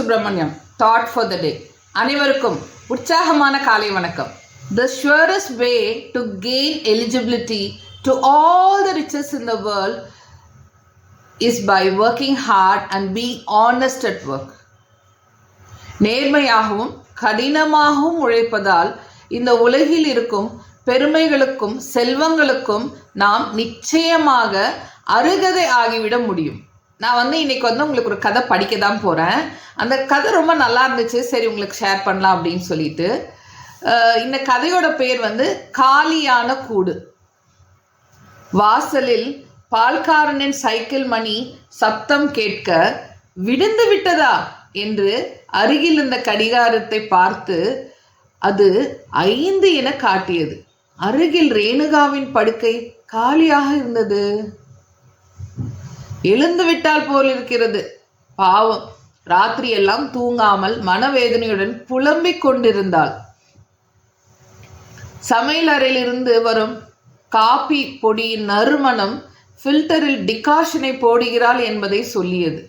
Subramaniam, thought for the day. அனைவருக்கும் உற்சாகமான காலை வணக்கம். The surest way to gain eligibility to all the riches in the world is by working hard and being honest at work. நேர்மையாகவும் கடினமாகவும் உழைப்பதால் இந்த உலகில் இருக்கும் பெருமைகளுக்கும் செல்வங்களுக்கும் நாம் நிச்சயமாக அருகதை ஆகிவிட முடியும். நான் இன்னைக்கு உங்களுக்கு ஒரு கதை படிக்க தான் போகிறேன். அந்த கதை ரொம்ப நல்லா இருந்துச்சு, சரி உங்களுக்கு ஷேர் பண்ணலாம் அப்படின்னு சொல்லிட்டு. இந்த கதையோட பேர் காலியான கூடு. வாசலில் பால்காரனின் சைக்கிள் மணி சப்தம் கேட்க, விடுந்து விட்டதா என்று அருகில் இருந்த கடிகாரத்தை பார்த்து அது 5 என காட்டியது. அருகில் ரேணுகாவின் படுக்கை காலியாக இருந்தது. எழுந்து விட்டால் போல் இருக்கிறது. பாவம், ராத்திரி எல்லாம் தூங்காமல் மனவேதனையுடன் புலம்பிக் கொண்டிருந்தாள். சமையல் அறையிலிருந்து வரும் காபி பொடியின் நறுமணம் ஃபில்டரில் டிகாஷனை போடுகிறாள் என்பதை சொல்லியது.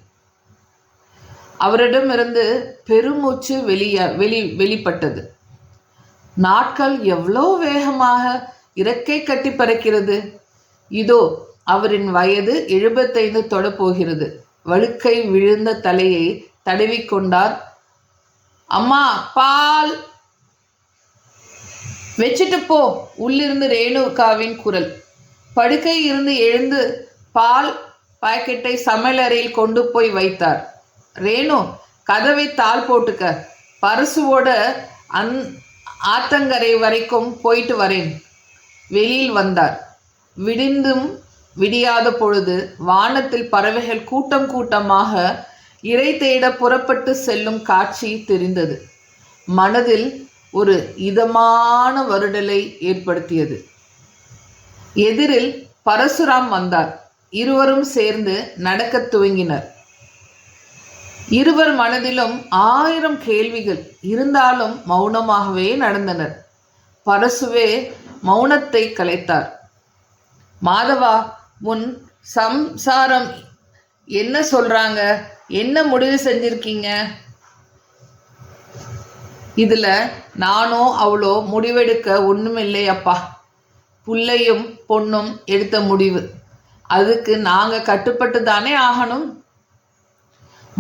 அவரிடமிருந்து பெருமூச்சு வெளிப்பட்டது. நாட்கள் எவ்வளோ வேகமாக இறக்கை கட்டி பறக்கிறது. இதோ அவரின் வயது 75 தொடப்போகிறது. வழுக்கை விழுந்த தலையை தடவிக்கொண்டார். அம்மா, பால் வச்சுட்டு போ. உள்ளிருந்து ரேணுகாவின் குரல். படுக்கை இருந்து எழுந்து பால் பாக்கெட்டை சமையலறையில் கொண்டு போய் வைத்தார். ரேணு, கதவை தாள் போட்டுக்க. பரசுவோட ஆத்தங்கரை வரைக்கும் போயிட்டு வரேன். வெளியில் வந்தார். விடிந்தும் விடியாத பொழுது வானத்தில் பறவைகள் கூட்டம் கூட்டமாக இரை தேட புறப்பட்டு செல்லும் காட்சி தெரிந்தது. மனதில் ஒரு இதமான வருடலை ஏற்படுத்தியது. எதிரில் பரசுராம் வந்தார். இருவரும் சேர்ந்து நடக்கத் துவங்கினர். இருவர் மனதிலும் 1000 கேள்விகள் இருந்தாலும் மௌனமாகவே நடந்தனர். பரசுவே மௌனத்தை கலைத்தார். மாதவா, உன் சம்சாரம் என்ன சொல்றாங்க? என்ன முடிவு செஞ்சிருக்கீங்க? இதுல நானோ அவளோ முடிவெடுக்க ஒண்ணுமில்லை அப்பா. புள்ளையும் பொண்ணும் எடுத்த முடிவு. அதுக்கு நாங்க கட்டுப்பட்டு தானே ஆகணும்.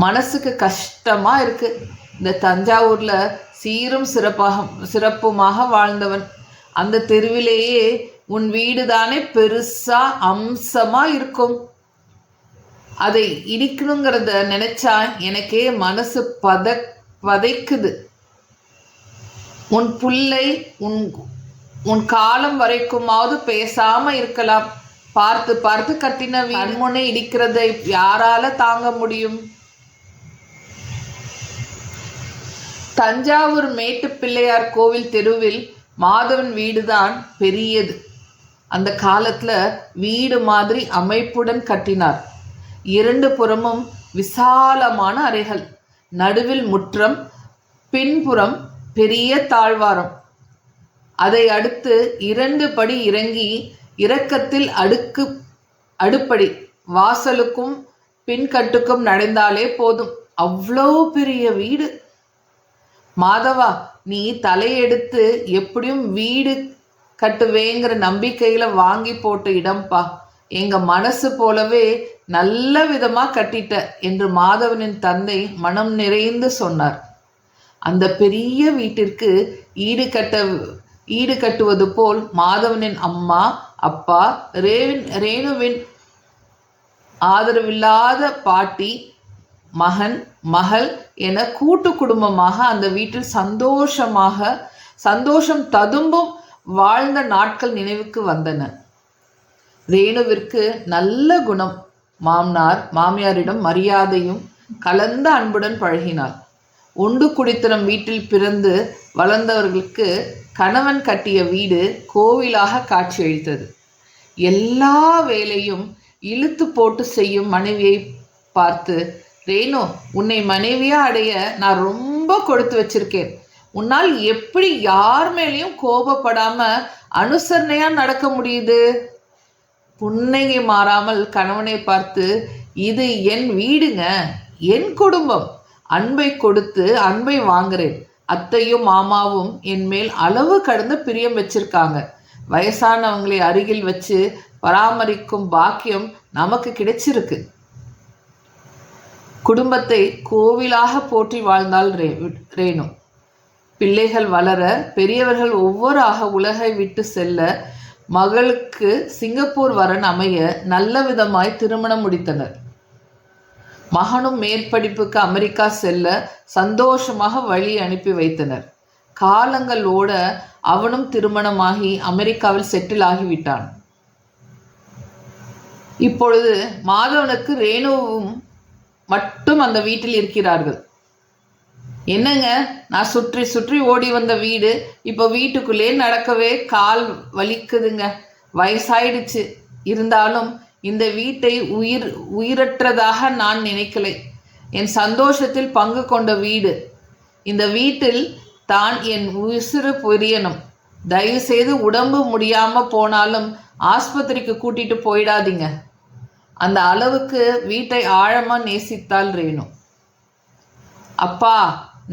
மனசுக்கு கஷ்டமா இருக்கு. இந்த தஞ்சாவூர்ல சீரும் சிறப்புமாக வாழ்ந்தவன். அந்த தெருவிலேயே உன் வீடு தானே பெருசா அம்சமா இருக்கும். அதை இடிக்கணுங்கிறத நினைச்சா எனக்கே மனசு பதைக்குது. உன் புள்ளை உன் காலம் வரைக்குமாவது பேசாம இருக்கலாம். பார்த்து பார்த்து கட்டின கண்முனை இடிக்கிறதை யாரால தாங்க முடியும்? தஞ்சாவூர் மேட்டு பிள்ளையார் கோவில் தெருவில் மாதவன் வீடுதான் பெரியது. அந்த காலத்துல வீடு மாதிரி அமைப்புடன் கட்டினார். 2 புறமும் விசாலமான அறைகள், நடுவில் முற்றம், பின்புறம் பெரிய தாழ்வாரம். அதை அடுத்து 2 படி இறங்கி இறக்கத்தில் அடுப்படி. வாசலுக்கும் பின்கட்டுக்கும் நடந்தாலே போதும். அவ்வளோ பெரிய வீடு. மாதவா, நீ தலையெடுத்து எப்படியும் வீடு கட்டுவேங்கிற நம்பிக்கையில வாங்கி போட்ட இடம்பா. எங்க மனசு போலவே நல்ல விதமா கட்டிட்ட என்று மாதவனின் தந்தை மனம் நிறைந்து சொன்னார். அந்த பெரிய வீட்டிற்கு ஈடு கட்டுவது போல் மாதவனின் அம்மா, அப்பா, ரேணுவின் ஆதரவில்லாத பாட்டி, மகன், மகள் என கூட்டு குடும்பமாக அந்த வீட்டில் சந்தோஷம் ததும்பும் வாழ்ந்த நாட்கள் நினைவுக்கு வந்தன. ரேணுவிற்கு நல்ல குணம். மாமியாரிடம் மரியாதையும் கலந்த அன்புடன் பழகினார். உண்டு குடித்தனம் வீட்டில் பிறந்து வளர்ந்தவர்களுக்கு கணவன் கட்டிய வீடு கோவிலாக காட்சியளித்தது. எல்லா வேலையும் இழுத்து போட்டு செய்யும் மனைவியை பார்த்து, ரேணு, உன்னை மனைவியா அடைய நான் ரொம்ப கொடுத்து வச்சிருக்கேன். உன்னால் எப்படி யார் மேலேயும் கோபப்படாம அனுசரணையா நடக்க முடியுது? புன்னகை மாறாமல் கணவனை பார்த்து, இது என் வீடுங்க, என் குடும்பம். அன்பை கொடுத்து அன்பை வாங்குறேன். அத்தையும் மாமாவும் என் மேல் அளவு கடந்து பிரியம் வச்சிருக்காங்க. வயசானவங்களை அருகில் வச்சு பராமரிக்கும் பாக்கியம் நமக்கு கிடைச்சிருக்கு. குடும்பத்தை கோவிலாக போற்றி வாழ்ந்தாள் ரேணு. பிள்ளைகள் வளர, பெரியவர்கள் ஒவ்வொருவராக உலகை விட்டு செல்ல, மகளுக்கு சிங்கப்பூர் வரன் அமைய நல்ல விதமாய் திருமணம் முடித்தனர். மகனும் மேற்படிப்புக்கு அமெரிக்கா செல்ல சந்தோஷமாக வழி அனுப்பி வைத்தனர். காலங்கள் ஓட அவனும் திருமணமாகி அமெரிக்காவில் செட்டில் ஆகிவிட்டான். இப்பொழுது மாதவனுக்கு ரேணுவும் மட்டும் அந்த வீட்டில் இருக்கிறார்கள். என்னங்க, நான் சுற்றி சுற்றி ஓடி வந்த வீடு இப்போ வீட்டுக்குள்ளே நடக்கவே கால் வலிக்குதுங்க. வயசாயிடுச்சு. இருந்தாலும் இந்த வீட்டை உயிரற்றதாக நான் நினைக்கலை. என் சந்தோஷத்தில் பங்கு கொண்ட வீடு. இந்த வீட்டில் தான் என் உசுறு புரியணும். தயவு செய்து உடம்பு முடியாம போனாலும் ஆஸ்பத்திரிக்கு கூட்டிட்டு போயிடாதீங்க. அந்த அளவுக்கு வீட்டை ஆழமா நேசித்தாள் ரேணு. அப்பா,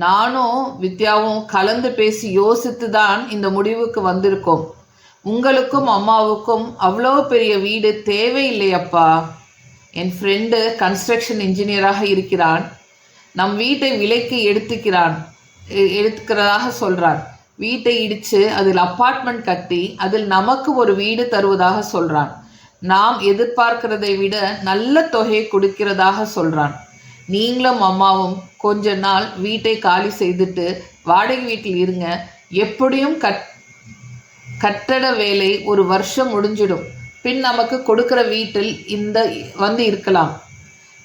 நானும் வித்யாவும் கலந்து பேசி யோசித்து தான் இந்த முடிவுக்கு வந்திருக்கோம். உங்களுக்கும் அம்மாவுக்கும் அவ்வளோ பெரிய வீடு தேவையில்லையப்பா. என் ஃப்ரெண்டு கன்ஸ்ட்ரக்ஷன் இன்ஜினியராக இருக்கிறான். நம் வீட்டை விலைக்கு எடுத்துக்கிறதாக சொல்கிறான். வீட்டை இடித்து அதில் அப்பார்ட்மெண்ட் கட்டி அதில் நமக்கு ஒரு வீடு தருவதாக சொல்கிறான். நாம் எதிர்பார்க்கிறதை விட நல்ல தொகையை கொடுக்கிறதாக சொல்கிறான். நீங்களும் அம்மாவும் கொஞ்ச நாள் வீட்டை காலி செய்துட்டு வாடகை வீட்டில் இருங்க. எப்படியும் கட்டட வேலை ஒரு வருஷம் முடிஞ்சிடும். பின் நமக்கு கொடுக்குற வீட்டில் வந்து இருக்கலாம்.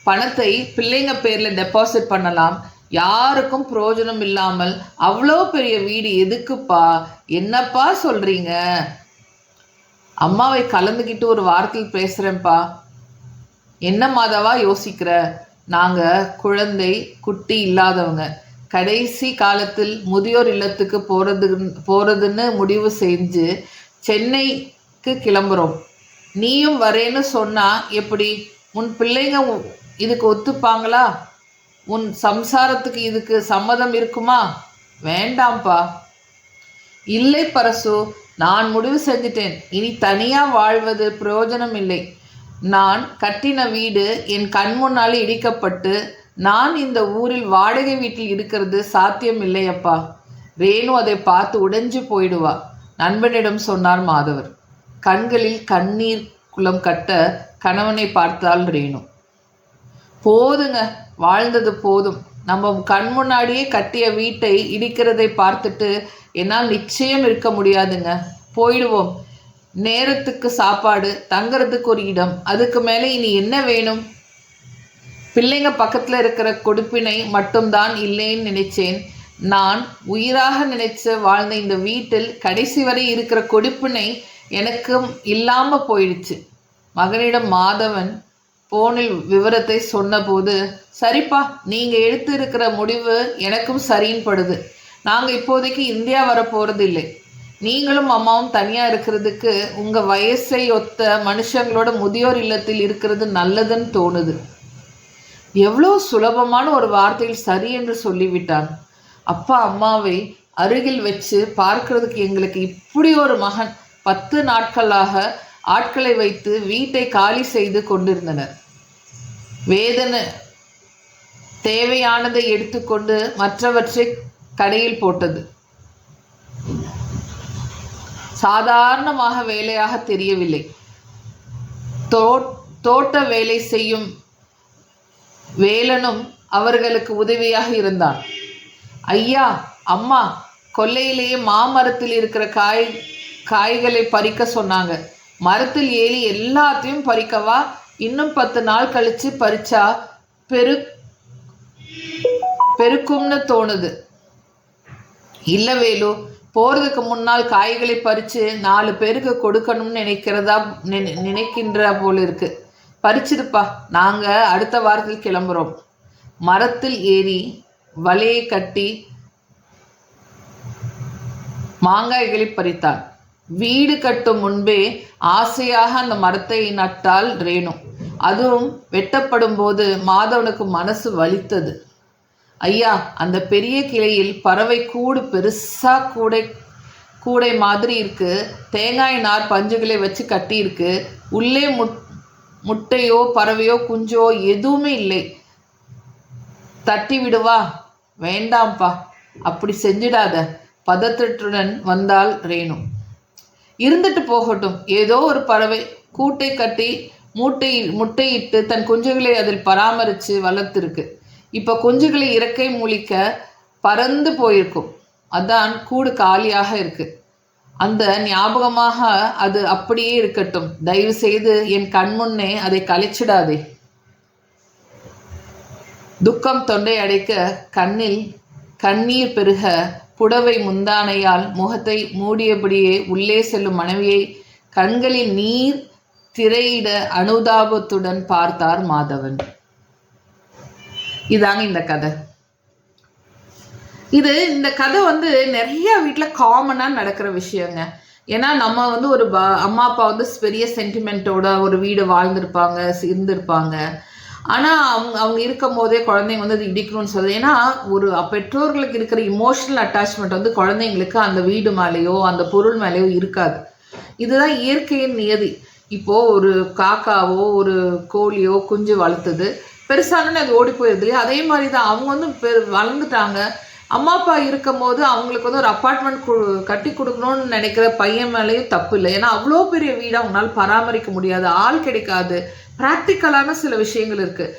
பணத்தை பிள்ளைங்க பேரில் டெபாசிட் பண்ணலாம். யாருக்கும் பிரயோஜனம் இல்லாமல் அவ்வளோ பெரிய வீடு எதுக்குப்பா? என்னப்பா சொல்கிறீங்க? அம்மாவை கலந்துக்கிட்டு ஒரு வாரத்தில் பேசுகிறேன்ப்பா. என்ன மாதவா யோசிக்கிற? நாங்கள் குழந்தை குட்டி இல்லாதவங்க. கடைசி காலத்தில் முதியோர் இல்லத்துக்கு போகிறதுன்னு முடிவு செஞ்சு சென்னைக்கு கிளம்புறோம். நீயும் வரேன்னு சொன்னால் எப்படி? உன் பிள்ளைங்க இதுக்கு ஒத்துப்பாங்களா? உன் சம்சாரத்துக்கு இதுக்கு சம்மதம் இருக்குமா? வேண்டாம்ப்பா. இல்லை பரசு, நான் முடிவு செஞ்சிட்டேன். இனி தனியாக வாழ்வது பிரயோஜனம் இல்லை. நான் கட்டின வீடு என் கண் முன்னாலே இடிக்கப்பட்டு நான் இந்த ஊரில் வாடகை வீட்டில் இருக்கிறது சாத்தியம் இல்லையப்பா. ரேணு அதை பார்த்து உடைஞ்சு போயிடுவா. நண்பனிடம் சொன்னார் மாதவர். கண்களில் கண்ணீர் குளம் கட்ட கணவனை பார்த்தாள் ரேணு. போதுங்க, வாழ்ந்தது போதும். நம்ம கண் முன்னாடியே கட்டிய வீட்டை இடிக்கிறதை பார்த்துட்டு என்னால் நிச்சயம் இருக்க முடியாதுங்க. போயிடுவோம். நேரத்துக்கு சாப்பாடு, தங்கறதுக்கு ஒரு இடம், அதுக்கு மேலே இனி என்ன வேணும்? பிள்ளைங்க பக்கத்தில் இருக்கிற கொடுப்பினை மட்டும்தான் இல்லைன்னு நினைச்சேன். நான் உயிராக நினைச்சு வாழ்ந்த இந்த வீட்டில் கடைசி வரை இருக்கிற கொடுப்பினை எனக்கும் இல்லாமல் போயிடுச்சு. மகனிடம் மாதவன் போனில் விவரத்தை சொன்னபோது, சரிப்பா, நீங்கள் எடுத்து இருக்கிற முடிவு எனக்கும் சரின்னு படுது. நாங்கள் இப்போதைக்கு இந்தியா வர போகிறது இல்லை. நீங்களும் அம்மாவும் தனியாக இருக்கிறதுக்கு உங்கள் வயசை ஒத்த மனுஷங்களோட முதியோர் இல்லத்தில் இருக்கிறது நல்லதுன்னு தோணுது. எவ்வளோ சுலபமான ஒரு வார்த்தையில் சரி என்று சொல்லிவிட்டான். அப்பா அம்மாவை அருகில் வச்சு பார்க்கறதுக்கு எங்களுக்கு இப்படி ஒரு மகன். 10 நாட்களாக ஆட்களை வைத்து வீட்டை காலி செய்து கொண்டிருந்தனர். வேதனை தேவையானதை எடுத்துக்கொண்டு மற்றவற்றை கடையில் போட்டது. சாதாரணமாக வேலையாக தெரியவில்லை. தோட்ட வேலை செய்யும் வேலனும் அவர்களுக்கு உதவியாக இருந்தான். ஐயா, அம்மா, கொல்லையிலேயே மாமரத்தில் இருக்கிற காய்களை பறிக்க சொன்னாங்க. மரத்தில் ஏறி எல்லாத்தையும் பறிக்கவா? இன்னும் 10 நாள் கழிச்சு பறிச்சா பெருக்கும்னு தோணுது. இல்லை வேலு, போகிறதுக்கு முன்னால் காய்களை பறித்து 4 பேருக்கு கொடுக்கணும்னு நினைக்கின்ற போல இருக்கு. பறிச்சிருப்பா, நாங்கள் அடுத்த வாரத்தில் கிளம்புறோம். மரத்தில் ஏறி வலையை கட்டி மாங்காய்களை பறித்தான். வீடு கட்டும் முன்பே ஆசையாக அந்த மரத்தை நட்டால் ரேணு. அதுவும் வெட்டப்படும் போது மாதவனுக்கு மனசு வலித்தது. ஐயா, அந்த பெரிய கிளையில் பறவை கூடு பெருசா கூடை மாதிரி இருக்கு. தேங்காய் நார் பஞ்சுகளை வச்சு கட்டி இருக்கு. உள்ளே முட்டையோ பறவையோ குஞ்சோ எதுவுமே இல்லை. தட்டி விடுவா? வேண்டாம்ப்பா, அப்படி செஞ்சிடாத, பதற்றத்துடன் வந்தாள் ரேணு. இருந்துட்டு போகட்டும். ஏதோ ஒரு பறவை கூட்டை கட்டி முட்டையிட்டு தன் குஞ்சுகளை அதில் பராமரித்து வளர்த்துருக்கு. இப்போ குஞ்சுகளை இறக்கை மூலிக்க பறந்து போயிருக்கும். அதான் கூடு காலியாக இருக்கு. அந்த ஞாபகமாக அது அப்படியே இருக்கட்டும். தயவு செய்து என் கண்முன்னே அதை கலைச்சிடாதே. துக்கம் தொண்டை அடைக்க கண்ணில் கண்ணீர் பெருக புடவை முந்தானையால் முகத்தை மூடியபடியே உள்ளே செல்லும் மனைவியை கண்களில் நீர் திரையிட அனுதாபத்துடன் பார்த்தார் மாதவன். இதாங்க இந்த கதை. இந்த கதை நிறைய வீட்டில் காமனாக நடக்கிற விஷயங்க. ஏன்னா நம்ம ஒரு அம்மா அப்பா பெரிய சென்டிமெண்ட்டோட ஒரு வீடு வாழ்ந்திருப்பாங்க, இருந்திருப்பாங்க. ஆனால் அவங்க இருக்கும் போதே குழந்தைங்க அது இடிக்கணும்னு சொல்லுது. ஏன்னா ஒரு பெற்றோர்களுக்கு இருக்கிற இமோஷனல் அட்டாச்மெண்ட் குழந்தைங்களுக்கு அந்த வீடு மேலேயோ அந்த பொருள் மேலேயோ இருக்காது. இதுதான் இயற்கையின் நியதி. இப்போது ஒரு காக்காவோ ஒரு கோழியோ குஞ்சு வளர்த்துது, பெருசானு அது ஓடி போயிடுது இல்லையா? அதே மாதிரி தான் அவங்க வளர்ந்துட்டாங்க. அம்மா அப்பா இருக்கும் போது அவங்களுக்கு ஒரு அப்பார்ட்மெண்ட் கட்டி கொடுக்கணும்னு நினைக்கிற பையன் மேலேயும் தப்பு இல்லை. ஏன்னா அவ்வளோ பெரிய வீடை அவங்களால பராமரிக்க முடியாது, ஆள் கிடைக்காது, ப்ராக்டிக்கலான சில விஷயங்கள் இருக்குது.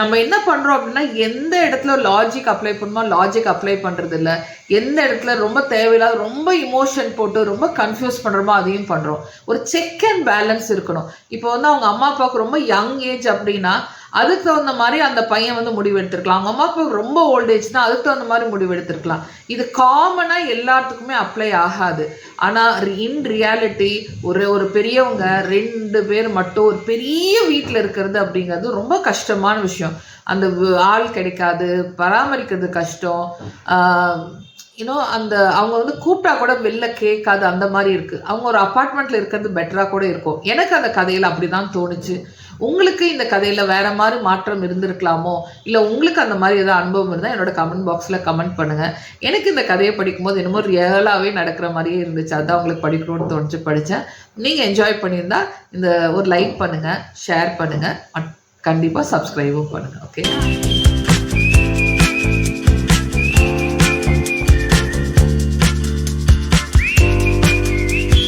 நம்ம என்ன பண்ணுறோம் அப்படின்னா, எந்த இடத்துல லாஜிக் அப்ளை பண்ணுமோ லாஜிக் அப்ளை பண்ணுறது இல்லை. எந்த இடத்துல ரொம்ப தேவையில்லாத ரொம்ப இமோஷன் போட்டு ரொம்ப கன்ஃபியூஸ் பண்ணுறோமோ அதையும் பண்ணுறோம். ஒரு செக் அண்ட் பேலன்ஸ் இருக்கணும். இப்போ அவங்க அம்மா அப்பாவுக்கு ரொம்ப யங் ஏஜ் அப்படின்னா அதுக்கு தகுந்த மாதிரி அந்த பையன் முடிவு எடுத்துருக்கலாம். அவங்க அம்மா அப்பாவுக்கு ரொம்ப ஓல்டேஜ் தான், அதுக்கு தகுந்த மாதிரி முடிவு எடுத்துருக்கலாம். இது காமனாக எல்லாத்துக்குமே அப்ளை ஆகாது. ஆனால் இன் ரியாலிட்டி ஒரு பெரியவங்க 2 பேர் மட்டும் ஒரு பெரிய வீட்டில் இருக்கிறது அப்படிங்கிறது ரொம்ப கஷ்டமான விஷயம். அந்த ஆள் கிடைக்காது, பராமரிக்கிறது கஷ்டம். அவங்க கூப்பிட்டா கூட வெளில கேட்காது, அந்த மாதிரி இருக்குது. அவங்க ஒரு அப்பார்ட்மெண்ட்டில் இருக்கிறது பெட்டராக கூட இருக்கும். எனக்கு அந்த கதையில் அப்படி தான் தோணுச்சு. உங்களுக்கு இந்த கதையில் வேறு மாதிரி மாற்றம் இருந்திருக்கலாமோ, இல்லை உங்களுக்கு அந்த மாதிரி ஏதாவது அனுபவம் இருந்தால் என்னோட கமெண்ட் பாக்ஸில் கமெண்ட் பண்ணுங்கள். எனக்கு இந்த கதையை படிக்கும்போது என்னமோ ரியலாகவே நடக்கிற மாதிரியே இருந்துச்சு. அதான் உங்களுக்கு படிக்கணும்னு தோணுச்சு, படித்தேன். நீங்கள் என்ஜாய் பண்ணியிருந்தா ஒரு லைக் பண்ணுங்கள், ஷேர் பண்ணுங்கள், கண்டிப்பாக சப்ஸ்கிரைபும் பண்ணுங்கள். ஓகே.